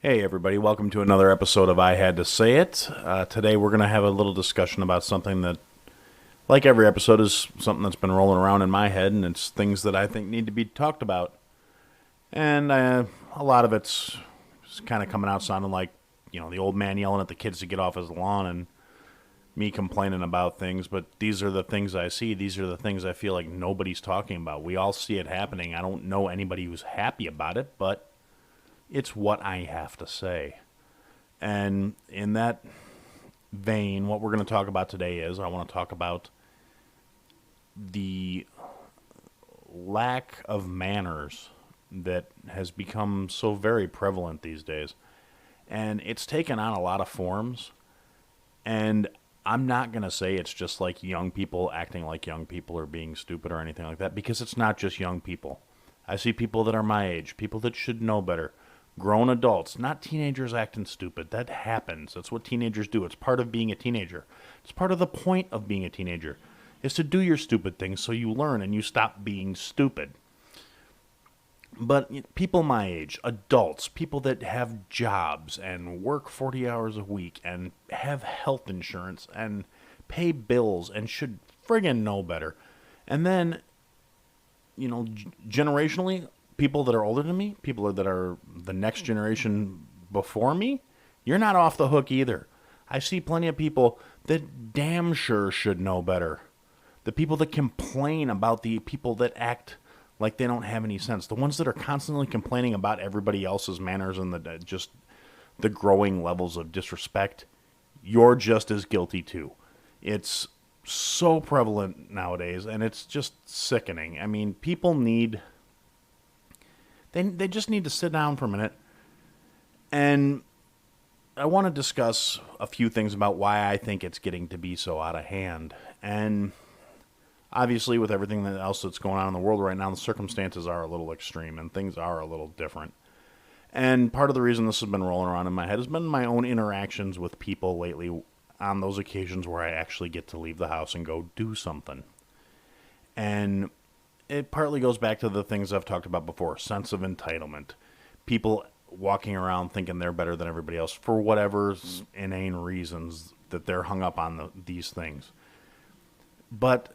Hey everybody, welcome to another episode of I Had to Say It. Today we're going to have a little discussion about something that, like every episode, is something that's been rolling around in my head, and it's things that I think need to be talked about. And a lot of it's kind of coming out sounding like, the old man yelling at the kids to get off his lawn and me complaining about things, but these are the things I see. These are the things I feel like nobody's talking about. We all see it happening. I don't know anybody who's happy about it, but it's what I have to say. And in that vein, what we're going to talk about today is I want to talk about the lack of manners that has become so very prevalent these days. And it's taken on a lot of forms. And I'm not going to say it's just like young people acting like young people or being stupid or anything like that, because it's not just young people. I see people that are my age, people that should know better, grown adults, not teenagers acting stupid. That happens. That's what teenagers do. It's part of being a teenager. It's part of the point of being a teenager, is to do your stupid things so you learn and you stop being stupid. But people my age, adults, people that have jobs and work 40 hours a week and have health insurance and pay bills and should friggin' know better. And then, generationally, people that are older than me, people that are the next generation before me, you're not off the hook either. I see plenty of people that damn sure should know better. The people that complain about the people that act like they don't have any sense. The ones that are constantly complaining about everybody else's manners and just the growing levels of disrespect. You're just as guilty too. It's so prevalent nowadays, and it's just sickening. I mean, people need they just need to sit down for a minute, and I want to discuss a few things about why I think it's getting to be so out of hand. And obviously, with everything else that's going on in the world right now, the circumstances are a little extreme and things are a little different. And part of the reason this has been rolling around in my head has been my own interactions with people lately on those occasions where I actually get to leave the house and go do something. And it partly goes back to the things I've talked about before, sense of entitlement. People walking around thinking they're better than everybody else for whatever inane reasons that they're hung up on these things. But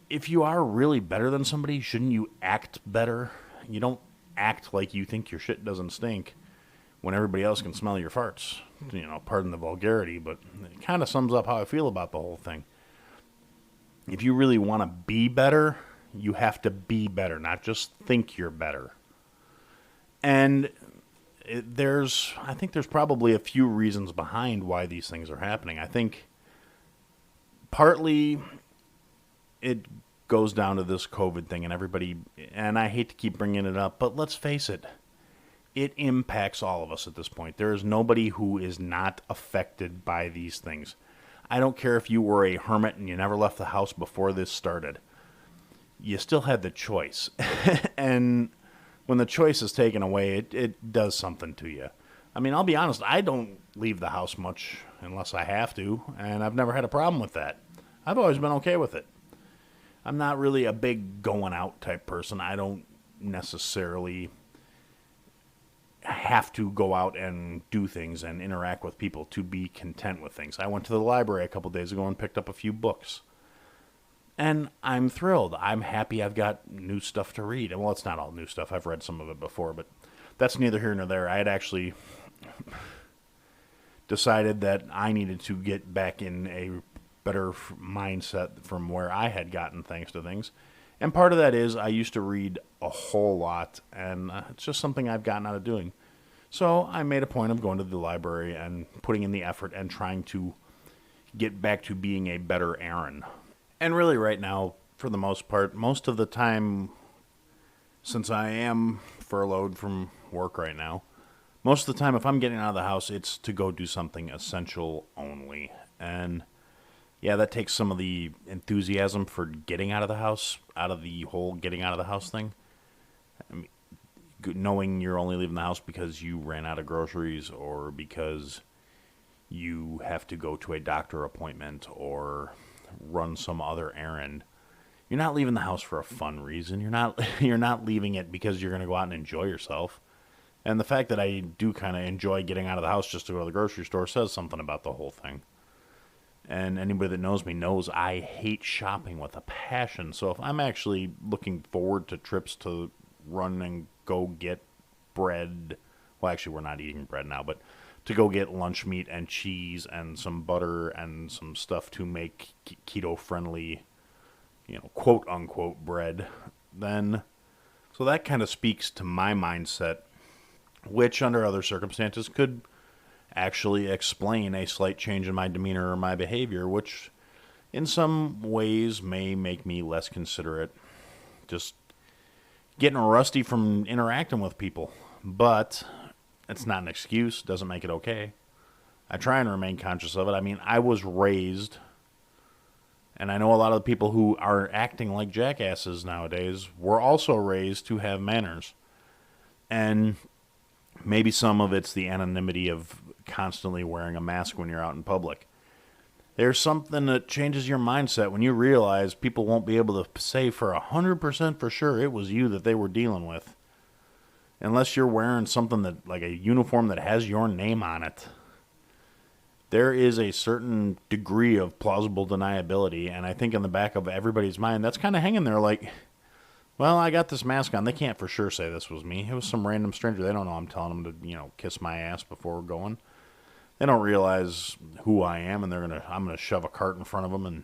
if you are really better than somebody, shouldn't you act better? You don't act like you think your shit doesn't stink when everybody else can smell your farts. Pardon the vulgarity, but it kind of sums up how I feel about the whole thing. If you really want to be better, you have to be better, not just think you're better. And I think there's probably a few reasons behind why these things are happening. I think partly it goes down to this COVID thing and everybody, and I hate to keep bringing it up, but let's face it, it impacts all of us at this point. There is nobody who is not affected by these things. I don't care if you were a hermit and you never left the house before this started. You still had the choice. And when the choice is taken away, it does something to you. I mean, I'll be honest, I don't leave the house much unless I have to, and I've never had a problem with that. I've always been okay with it. I'm not really a big going out type person. I don't necessarily have to go out and do things and interact with people to be content with things. I went to the library a couple days ago and picked up a few books. And I'm thrilled. I'm happy I've got new stuff to read. And well, it's not all new stuff. I've read some of it before, but that's neither here nor there. I had actually decided that I needed to get back in a better mindset from where I had gotten thanks to things. And part of that is I used to read a whole lot, and it's just something I've gotten out of doing. So I made a point of going to the library and putting in the effort and trying to get back to being a better Aaron. And really right now, for the most part, most of the time, since I am furloughed from work right now, most of the time if I'm getting out of the house, it's to go do something essential only. And yeah, that takes some of the enthusiasm for getting out of the house, out of the whole getting out of the house thing. I mean, knowing you're only leaving the house because you ran out of groceries or because you have to go to a doctor appointment or run some other errand. You're not leaving the house for a fun reason. You're not leaving it because you're going to go out and enjoy yourself. And the fact that I do kind of enjoy getting out of the house just to go to the grocery store says something about the whole thing. And anybody that knows me knows I hate shopping with a passion. So if I'm actually looking forward to trips to run and go get bread, well, actually, we're not eating bread now, but to go get lunch meat and cheese and some butter and some stuff to make keto friendly, quote unquote bread, then so that kind of speaks to my mindset, which under other circumstances could actually explain a slight change in my demeanor or my behavior, which in some ways may make me less considerate, just getting rusty from interacting with people. But it's not an excuse, doesn't make it okay. I try and remain conscious of it. I mean, I was raised, and I know a lot of the people who are acting like jackasses nowadays were also raised to have manners. And maybe some of it's the anonymity of constantly wearing a mask when you're out in public. There's something that changes your mindset when you realize people won't be able to say for 100% for sure it was you that they were dealing with. Unless you're wearing something that, like a uniform that has your name on it. There is a certain degree of plausible deniability, and I think in the back of everybody's mind, that's kind of hanging there like, well, I got this mask on. They can't for sure say this was me. It was some random stranger. They don't know I'm telling them to, kiss my ass before going. They don't realize who I am, and I'm gonna shove a cart in front of them and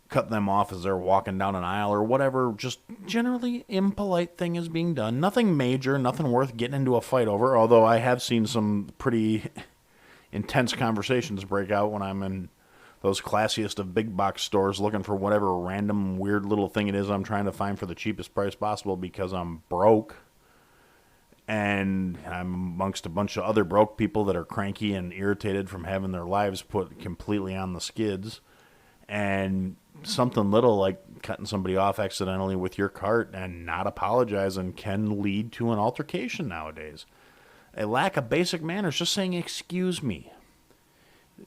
cut them off as they're walking down an aisle or whatever. Just generally impolite thing is being done. Nothing major, nothing worth getting into a fight over. Although I have seen some pretty intense conversations break out when I'm in those classiest of big box stores looking for whatever random weird little thing it is I'm trying to find for the cheapest price possible because I'm broke. And I'm amongst a bunch of other broke people that are cranky and irritated from having their lives put completely on the skids. And something little like cutting somebody off accidentally with your cart and not apologizing can lead to an altercation nowadays. A lack of basic manners, just saying excuse me.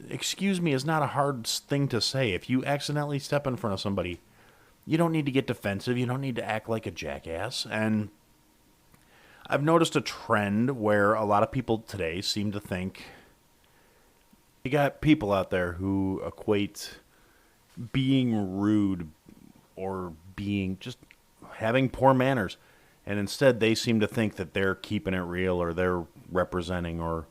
Excuse me is not a hard thing to say. If you accidentally step in front of somebody, you don't need to get defensive. You don't need to act like a jackass. And I've noticed a trend where a lot of people today seem to think you got people out there who equate being rude or being just having poor manners. And instead they seem to think that they're keeping it real or they're representing or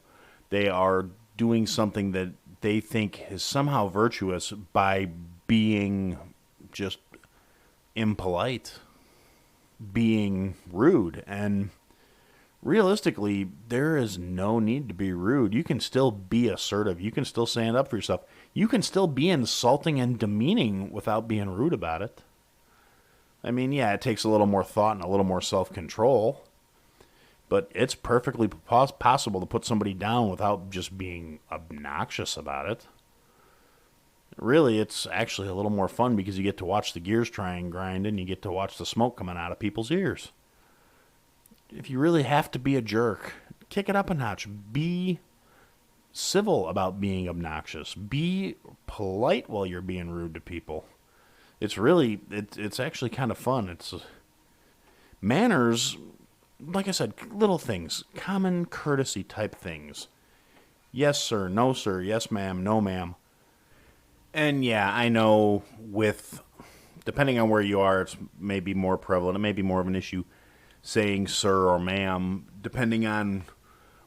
they are doing something that they think is somehow virtuous by being just impolite, being rude. And realistically, there is no need to be rude. You can still be assertive. You can still stand up for yourself. You can still be insulting and demeaning without being rude about it. I mean, yeah, it takes a little more thought and a little more self-control, but it's perfectly possible to put somebody down without just being obnoxious about it. Really, it's actually a little more fun because you get to watch the gears try and grind and you get to watch the smoke coming out of people's ears. If you really have to be a jerk, kick it up a notch. Be civil about being obnoxious. Be polite while you're being rude to people. It's actually kind of fun. It's manners, like I said, little things, common courtesy type things. Yes, sir. No, sir. Yes, ma'am. No, ma'am. And yeah, I know depending on where you are, it's maybe more prevalent. It may be more of an issue saying sir or ma'am, depending on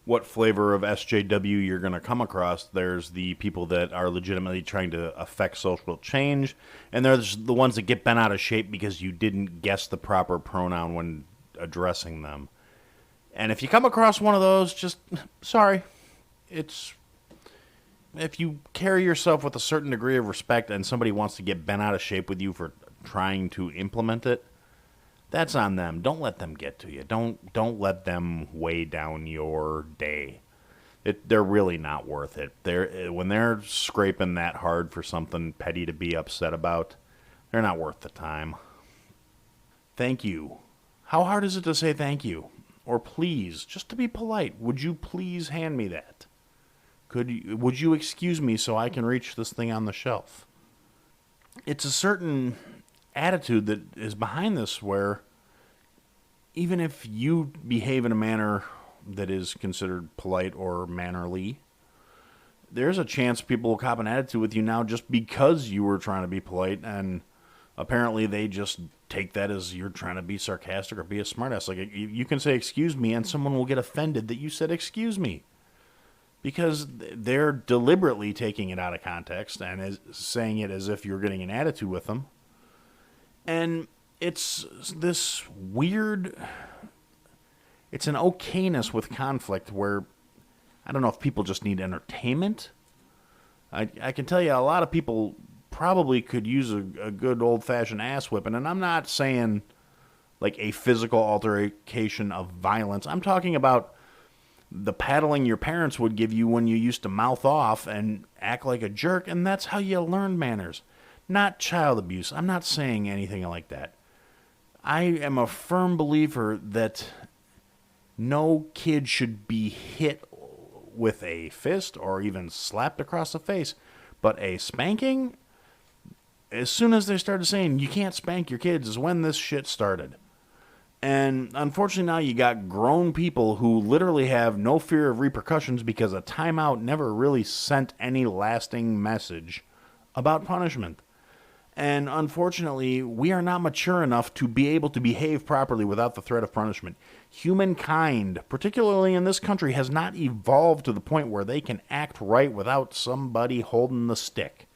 what flavor of SJW you're going to come across. There's the people that are legitimately trying to affect social change, and there's the ones that get bent out of shape because you didn't guess the proper pronoun when addressing them. And if you come across one of those, just, sorry. If you carry yourself with a certain degree of respect and somebody wants to get bent out of shape with you for trying to implement it, that's on them. Don't let them get to you. Don't let them weigh down your day. They're really not worth it. When they're scraping that hard for something petty to be upset about, they're not worth the time. Thank you. How hard is it to say thank you? Or please, just to be polite, would you please hand me that? Would you excuse me so I can reach this thing on the shelf? It's a certain attitude that is behind this where even if you behave in a manner that is considered polite or mannerly, there's a chance people will cop an attitude with you now just because you were trying to be polite, and apparently they just take that as you're trying to be sarcastic or be a smartass. Like, you can say excuse me and someone will get offended that you said excuse me, because they're deliberately taking it out of context and is saying it as if you're getting an attitude with them. And it's this weird, it's an okayness with conflict where I don't know if people just need entertainment. I can tell you a lot of people probably could use a good old-fashioned ass whipping, and I'm not saying like a physical altercation of violence. I'm talking about the paddling your parents would give you when you used to mouth off and act like a jerk, and that's how you learn manners. Not child abuse. I'm not saying anything like that. I am a firm believer that no kid should be hit with a fist or even slapped across the face. But a spanking, as soon as they started saying you can't spank your kids, is when this shit started. And unfortunately now you got grown people who literally have no fear of repercussions because a timeout never really sent any lasting message about punishment. And unfortunately, we are not mature enough to be able to behave properly without the threat of punishment. Humankind, particularly in this country, has not evolved to the point where they can act right without somebody holding the stick.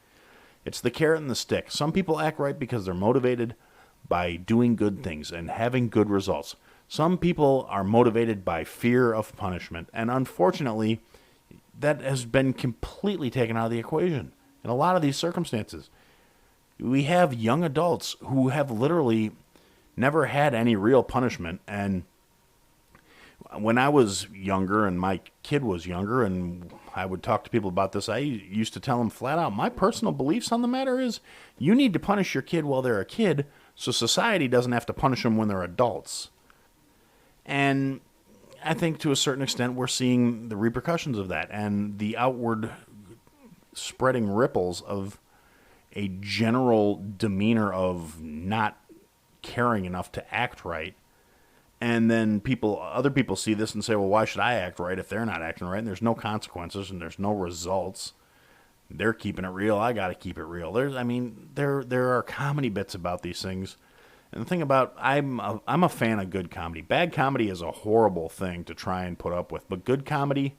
It's the carrot and the stick. Some people act right because they're motivated by doing good things and having good results. Some people are motivated by fear of punishment. And unfortunately, that has been completely taken out of the equation in a lot of these circumstances. We have young adults who have literally never had any real punishment. And when I was younger and my kid was younger and I would talk to people about this, I used to tell them flat out, my personal beliefs on the matter is you need to punish your kid while they're a kid so society doesn't have to punish them when they're adults. And I think to a certain extent we're seeing the repercussions of that and the outward spreading ripples of a general demeanor of not caring enough to act right. And then other people see this and say, well, why should I act right if they're not acting right? And there's no consequences and there's no results. They're keeping it real. I got to keep it real. There are comedy bits about these things. And the thing about, I'm a fan of good comedy. Bad comedy is a horrible thing to try and put up with. But good comedy,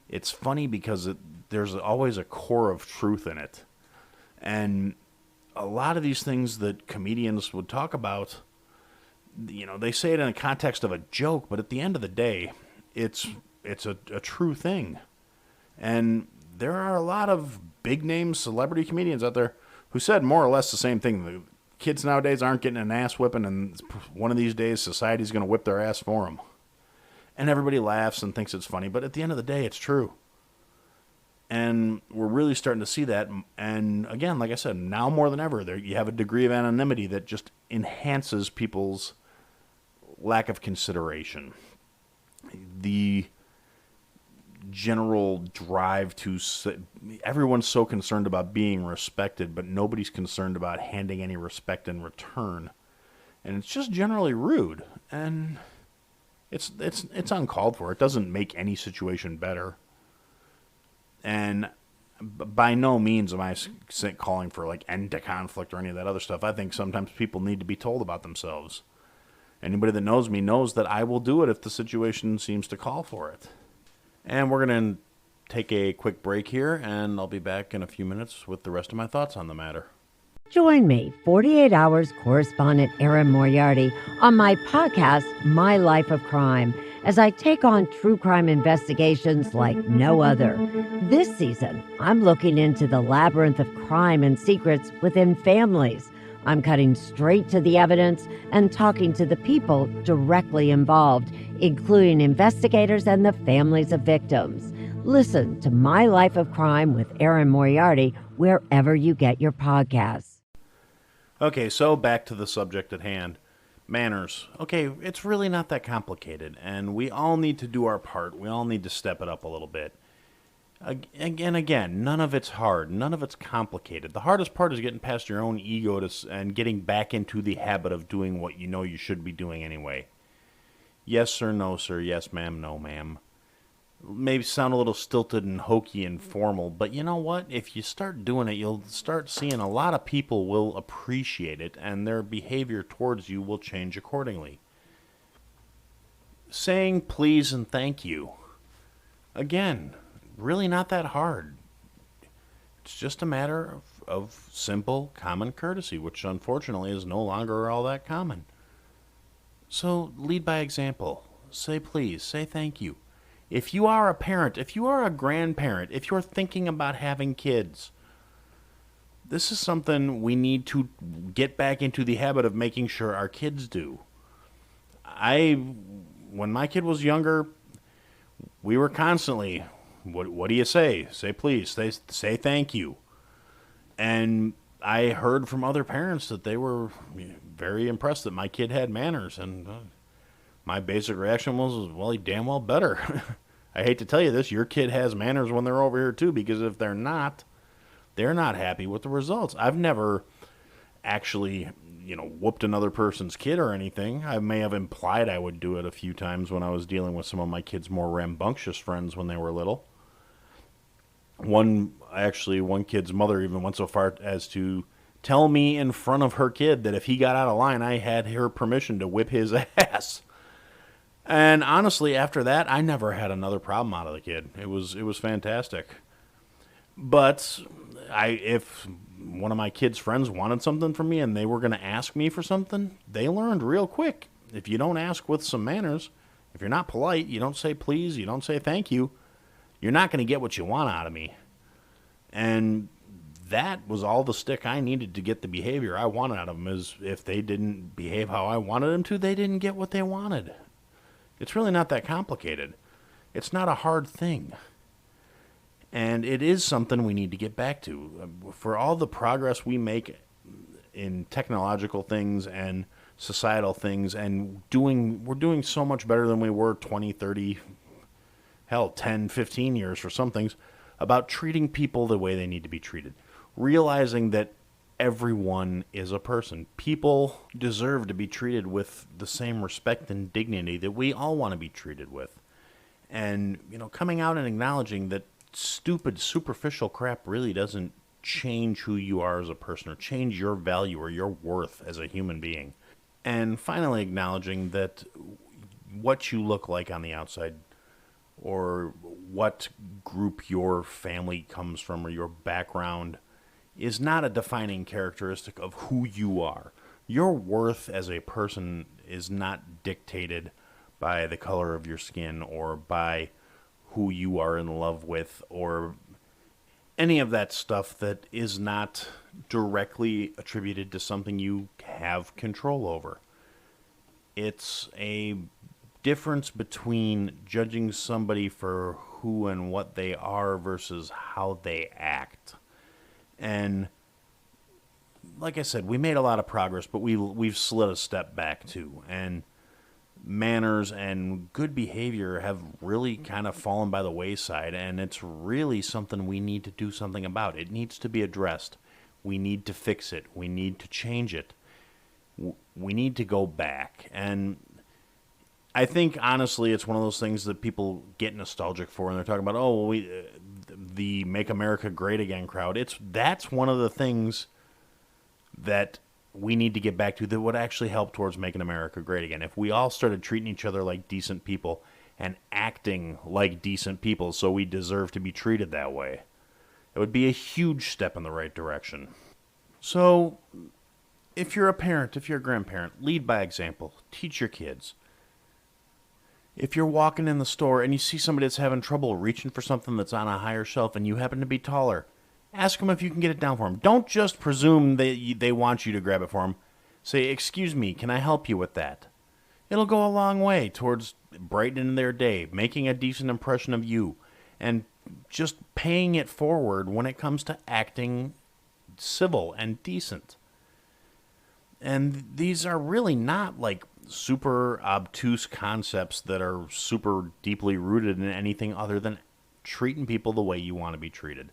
it's funny because there's always a core of truth in it. And a lot of these things that comedians would talk about, they say it in the context of a joke, but at the end of the day, it's a true thing. And there are a lot of big-name celebrity comedians out there who said more or less the same thing. The kids nowadays aren't getting an ass whipping, and one of these days society's going to whip their ass for them. And everybody laughs and thinks it's funny, but at the end of the day, it's true. And we're really starting to see that. And again, like I said, now more than ever, you have a degree of anonymity that just enhances people's lack of consideration. The general drive everyone's so concerned about being respected, but nobody's concerned about handing any respect in return. And it's just generally rude. And it's uncalled for. It doesn't make any situation better. And by no means am I calling for like end to conflict or any of that other stuff. I think sometimes people need to be told about themselves. Anybody that knows me knows that I will do it if the situation seems to call for it. And we're going to take a quick break here, and I'll be back in a few minutes with the rest of my thoughts on the matter. Join me, 48 Hours correspondent Erin Moriarty, on my podcast, My Life of Crime, as I take on true crime investigations like no other. This season, I'm looking into the labyrinth of crime and secrets within families. I'm cutting straight to the evidence and talking to the people directly involved, including investigators and the families of victims. Listen to My Life of Crime with Erin Moriarty wherever you get your podcasts. Okay, so back to the subject at hand. Manners. Okay, it's really not that complicated, and we all need to do our part. We all need to step it up a little bit. Again, none of it's hard. None of it's complicated. The hardest part is getting past your own ego and getting back into the habit of doing what you know you should be doing anyway. Yes, sir, no, sir. Yes, ma'am, no, ma'am. Maybe sound a little stilted and hokey and formal, but you know what? If you start doing it, you'll start seeing a lot of people will appreciate it and their behavior towards you will change accordingly. Saying please and thank you. Again, really not that hard. It's just a matter of simple, common courtesy, which unfortunately is no longer all that common. So lead by example. Say please, say thank you. If you are a parent, if you are a grandparent, if you're thinking about having kids, this is something we need to get back into the habit of making sure our kids do. I, when my kid was younger, we were constantly, what do you say? Say please, say thank you. And I heard from other parents that they were very impressed that my kid had manners, and my basic reaction was, well, he damn well better. I hate to tell you this, your kid has manners when they're over here too, because if they're not happy with the results. I've never actually, whooped another person's kid or anything. I may have implied I would do it a few times when I was dealing with some of my kids' more rambunctious friends when they were little. One kid's mother even went so far as to tell me in front of her kid that if he got out of line, I had her permission to whip his ass. And honestly, after that, I never had another problem out of the kid. It was fantastic. But if one of my kids' friends wanted something from me and they were going to ask me for something, they learned real quick. If you don't ask with some manners, if you're not polite, you don't say please, you don't say thank you, you're not going to get what you want out of me. And that was all the stick I needed to get the behavior I wanted out of them. Is if they didn't behave how I wanted them to, they didn't get what they wanted. It's really not that complicated. It's not a hard thing. And it is something we need to get back to. For all the progress we make in technological things and societal things, and we're doing so much better than we were 20, 30, hell, 10, 15 years for some things, about treating people the way they need to be treated. Realizing that everyone is a person. People deserve to be treated with the same respect and dignity that we all want to be treated with. And, coming out and acknowledging that stupid, superficial crap really doesn't change who you are as a person or change your value or your worth as a human being. And finally, acknowledging that what you look like on the outside or what group your family comes from or your background is not a defining characteristic of who you are. Your worth as a person is not dictated by the color of your skin or by who you are in love with or any of that stuff that is not directly attributed to something you have control over. It's a difference between judging somebody for who and what they are versus how they act. And like I said, we made a lot of progress, but we've slid a step back too. And manners and good behavior have really kind of fallen by the wayside, and it's really something we need to do something about. It needs to be addressed. We need to fix it. We need to change it. We need to go back. And I think, honestly, it's one of those things that people get nostalgic for, and they're talking about, the Make America Great Again crowd. That's one of the things that we need to get back to that would actually help towards making America great again. If we all started treating each other like decent people and acting like decent people so we deserve to be treated that way, it would be a huge step in the right direction. So, if you're a parent, if you're a grandparent, lead by example. Teach your kids. If you're walking in the store and you see somebody that's having trouble reaching for something that's on a higher shelf and you happen to be taller, ask them if you can get it down for them. Don't just presume they want you to grab it for them. Say, excuse me, can I help you with that? It'll go a long way towards brightening their day, making a decent impression of you, and just paying it forward when it comes to acting civil and decent. And these are really not like super obtuse concepts that are super deeply rooted in anything other than treating people the way you want to be treated.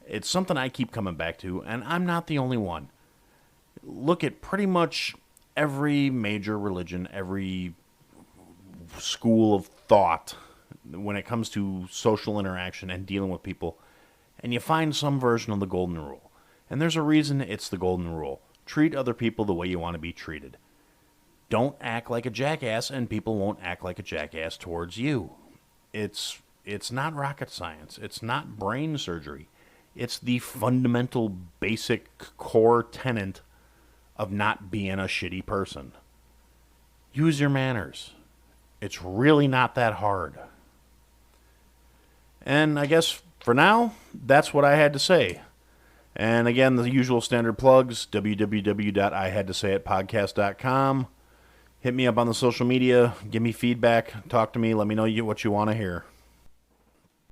It's something I keep coming back to, and I'm not the only one. Look at pretty much every major religion, every school of thought when it comes to social interaction and dealing with people, and you find some version of the golden rule. And there's a reason it's the golden rule. Treat other people the way you want to be treated. Don't act like a jackass, and people won't act like a jackass towards you. It's not rocket science. It's not brain surgery. It's the fundamental, basic, core tenet of not being a shitty person. Use your manners. It's really not that hard. And I guess for now, that's what I had to say. And again, the usual standard plugs, www.ihadtosayitpodcast.com. Hit me up on the social media. Give me feedback. Talk to me. Let me know what you want to hear.